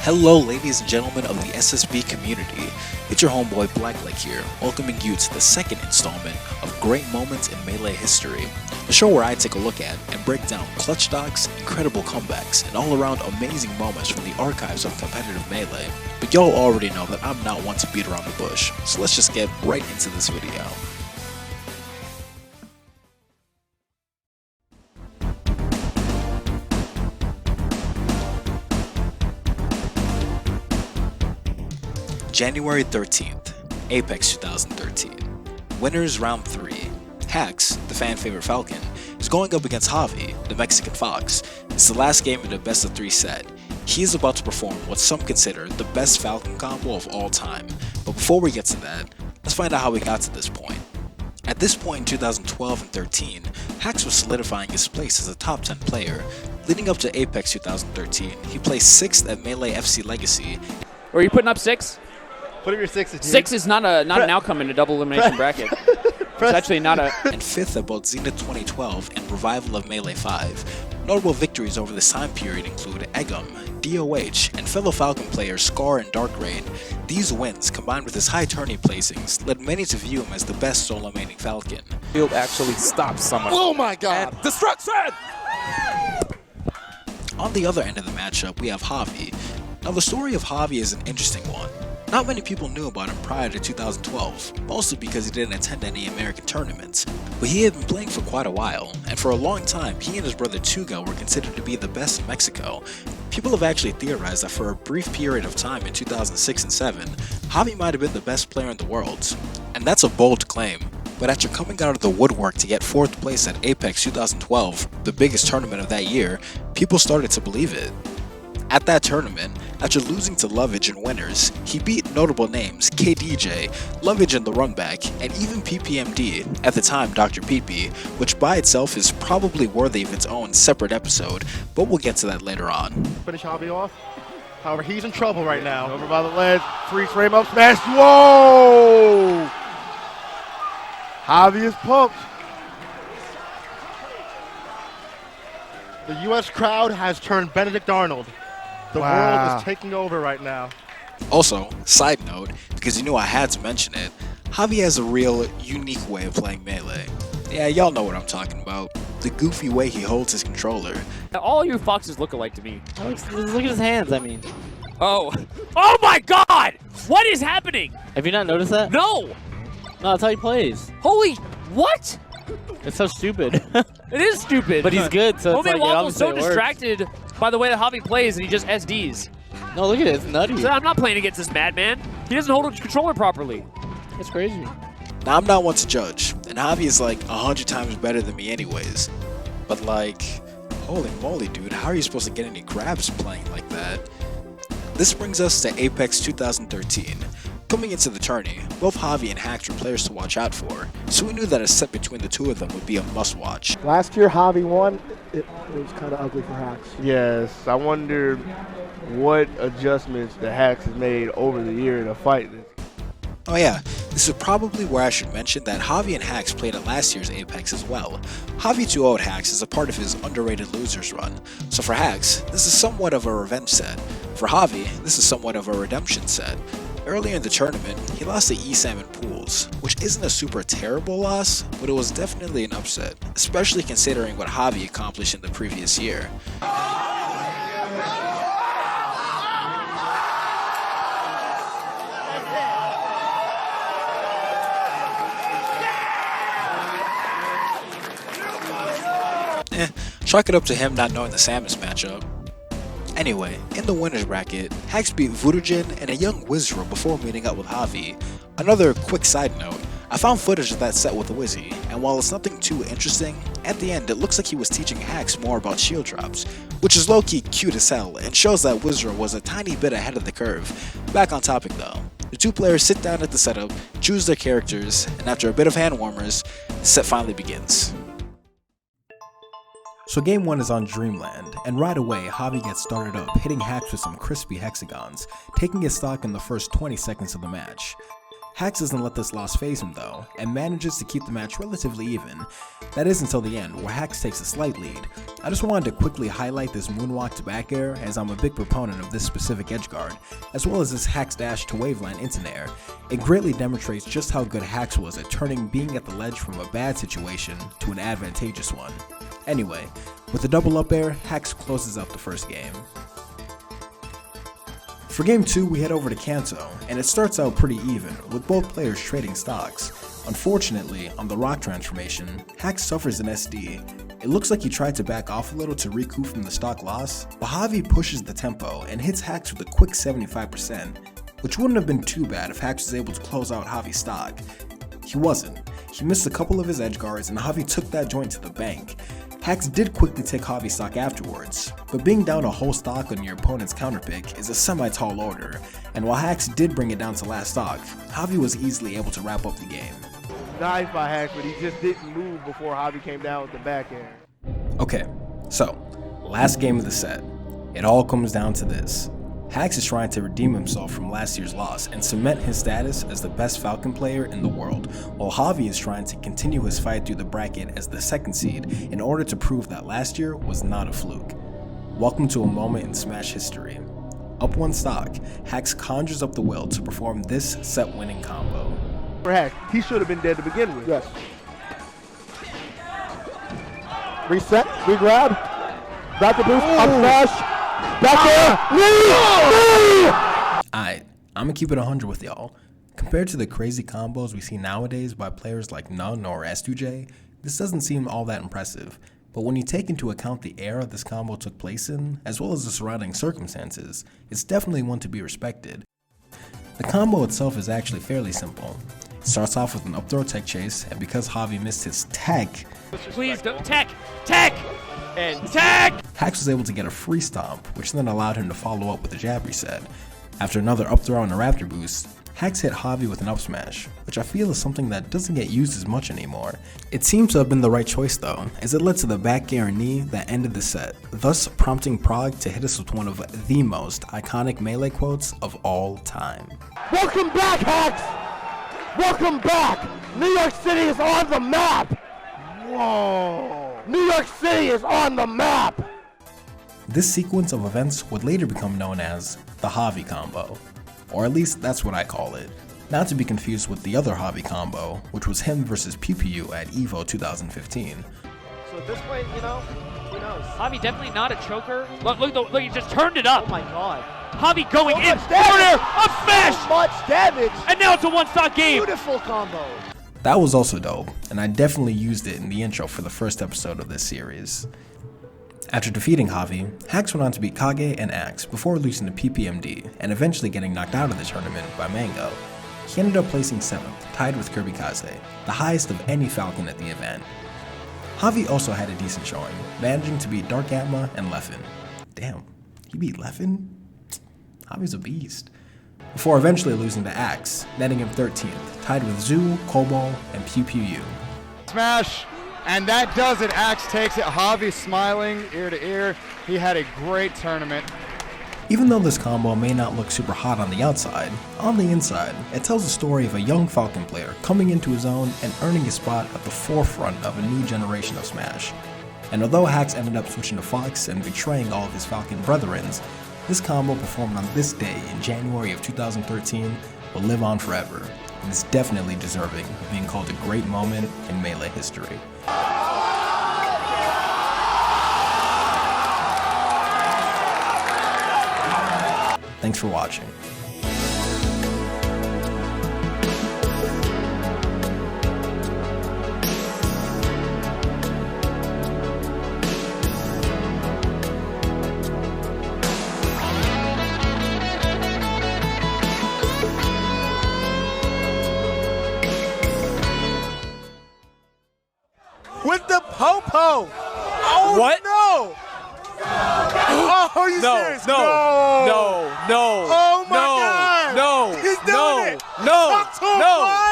Hello ladies and gentlemen of the SSB community, it's your homeboy Blacklake here, welcoming you to the second installment of Great Moments in Melee History, the show where I take a look at and break down clutch dogs, incredible comebacks, and all around amazing moments from the archives of competitive Melee. But y'all already know that I'm not one to beat around the bush, so let's just get right into this video. January 13th, Apex 2013. Winners Round 3. Hax, the fan favorite Falcon, is going up against Javi, the Mexican Fox. It's the last game in the best of 3 set. He is about to perform what some consider the best Falcon combo of all time. But before we get to that, let's find out how we got to this point. At this point in 2012 and 13, Hax was solidifying his place as a top 10 player. Leading up to Apex 2013, he placed 6th at Melee FC Legacy. Are you putting up 6? Put up your 6s. 6 is not an outcome in a double elimination bracket. It's actually not a... And 5th at both Zenith 2012 and Revival of Melee 5. Notable victories over this time period include Egum, DOH, and fellow Falcon players Scar and Dark Rain. These wins, combined with his high tourney placings, led many to view him as the best solo maining Falcon. Field actually stops someone. Oh my god! And destruction! On the other end of the matchup, we have Javi. Now the story of Javi is an interesting one. Not many people knew about him prior to 2012, mostly because he didn't attend any American tournaments. But he had been playing for quite a while, and for a long time he and his brother Tuga were considered to be the best in Mexico. People have actually theorized that for a brief period of time in 2006 and 7, Javi might have been the best player in the world. And that's a bold claim. But after coming out of the woodwork to get 4th place at Apex 2012, the biggest tournament of that year, people started to believe it. At that tournament, after losing to Lovage in winners, he beat notable names KDJ, Lovage in the runback, and even PPMD, at the time Dr. PP, which by itself is probably worthy of its own separate episode, but we'll get to that later on. Finish Javi off. However, he's in trouble right now. Over by the ledge, freeze frame up smash. Whoa! Javi is pumped. The U.S. crowd has turned Benedict Arnold. The world is taking over right now. Also, side note, because you knew I had to mention it, Javi has a real, unique way of playing Melee. Yeah, y'all know what I'm talking about. The goofy way he holds his controller. All you foxes look alike to me. Look at his hands, I mean. Oh. Oh my god! What is happening? Have you not noticed that? No! No, that's how he plays. Holy... What? It's so stupid. It is stupid. But he's good, so it's Homie like, Waffle's so it works. distracted by the way that Javi plays and he just SDs. No, look at it, it's nutty. So I'm not playing against this madman. He doesn't hold a controller properly. It's crazy. Now, I'm not one to judge, and Javi is like 100 times better than me anyways. But like, holy moly dude, how are you supposed to get any grabs playing like that? This brings us to Apex 2013. Coming into the tourney, both Javi and Hax were players to watch out for, so we knew that a set between the two of them would be a must-watch. Last year, Javi won. It was kind of ugly for Hax. Yes, I wonder what adjustments the Hax has made over the year to fight this. Oh yeah, this is probably where I should mention that Javi and Hax played at last year's Apex as well. Javi 2-0'd Hax as a part of his underrated losers run, so for Hax, this is somewhat of a revenge set. For Javi, this is somewhat of a redemption set. Earlier in the tournament, he lost to ESAM in pools, which isn't a super terrible loss, but it was definitely an upset, especially considering what Javi accomplished in the previous year. Chalk it up to him not knowing the Samus matchup. Anyway, in the winners bracket, Hax beat Vudujin and a young Wizro before meeting up with Javi. Another quick side note, I found footage of that set with Wizzy, and while it's nothing too interesting, at the end it looks like he was teaching Hax more about shield drops, which is low-key cute as hell and shows that Wizro was a tiny bit ahead of the curve. Back on topic though, the two players sit down at the setup, choose their characters, and after a bit of hand warmers, the set finally begins. So game 1 is on Dreamland, and right away Javi gets started up, hitting Hax with some crispy hexagons, taking his stock in the first 20 seconds of the match. Hax doesn't let this loss faze him though, and manages to keep the match relatively even. That is until the end, where Hax takes a slight lead, I just wanted to quickly highlight this moonwalk to back air, as I'm a big proponent of this specific edge guard, as well as this Hax dash to waveline into air. It greatly demonstrates just how good Hax was at turning being at the ledge from a bad situation to an advantageous one. Anyway, with the double up air, Hax closes out the first game. For game 2, we head over to Kanto, and it starts out pretty even, with both players trading stocks. Unfortunately, on the rock transformation, Hax suffers an SD. It looks like he tried to back off a little to recoup from the stock loss, but Javi pushes the tempo and hits Hax with a quick 75%, which wouldn't have been too bad if Hax was able to close out Javi's stock. He wasn't. He missed a couple of his edge guards and Javi took that joint to the bank. Hax did quickly take Javi's stock afterwards, but being down a whole stock on your opponent's counterpick is a semi-tall order, and while Hax did bring it down to last stock, Javi was easily able to wrap up the game. Nice by Hax, but he just didn't move before Javi came down with the back air. Okay, so, last game of the set. It all comes down to this. Hax is trying to redeem himself from last year's loss and cement his status as the best Falcon player in the world, while Javi is trying to continue his fight through the bracket as the second seed in order to prove that last year was not a fluke. Welcome to a moment in Smash history. Up one stock, Hax conjures up the will to perform this set-winning combo. For Hax, he should have been dead to begin with. Yes. Reset, re-grab, back to boost, up smash, back there, knee! Alright, I'ma keep it 100 with y'all. Compared to the crazy combos we see nowadays by players like Nunn or S2J, this doesn't seem all that impressive. But when you take into account the era this combo took place in, as well as the surrounding circumstances, it's definitely one to be respected. The combo itself is actually fairly simple. It starts off with an up throw tech chase, and because Javi missed his tech, Please don't. Tech! And tech! Hax was able to get a free stomp, which then allowed him to follow up with a jab reset. After another up throw and a raptor boost, Hax hit Javi with an up smash, which I feel is something that doesn't get used as much anymore. It seems to have been the right choice though, as it led to the back air and knee that ended the set, thus prompting Prague to hit us with one of the most iconic melee quotes of all time. Welcome back, Hax! Welcome back! New York City is on the map! Whoa! New York City is on the map! This sequence of events would later become known as the Javi combo, or at least that's what I call it. Not to be confused with the other Javi combo, which was him versus PPU at EVO 2015. So at this point, you know, who knows? Javi definitely not a choker. Look, he just turned it up. Oh my god. Javi going in. much damage. Corner, up smash! So much damage! And now it's a one-stock game. Beautiful combo! That was also dope, and I definitely used it in the intro for the first episode of this series. After defeating Javi, Hax went on to beat Kage and Axe before losing to PPMD and eventually getting knocked out of the tournament by Mango. He ended up placing 7th, tied with Kirby Kaze, the highest of any Falcon at the event. Javi also had a decent showing, managing to beat Dark Atma and Leffen. Damn, he beat Leffen? Javi's a beast. Before eventually losing to Axe, netting him 13th, tied with Zoo, Cobalt, and Pew Pew Yu. Smash, and that does it. Axe takes it. Javi smiling ear to ear. He had a great tournament. Even though this combo may not look super hot on the outside, on the inside, it tells the story of a young Falcon player coming into his own and earning a spot at the forefront of a new generation of Smash. And although Hax ended up switching to Fox and betraying all of his Falcon brethrens, this combo performed on this day in January of 2013 will live on forever, and is definitely deserving of being called a great moment in Melee history. Thanks for watching. With the po-po. Oh, What? no. Oh, are you serious? No. Oh my God. No. He's doing it. No. Up to No.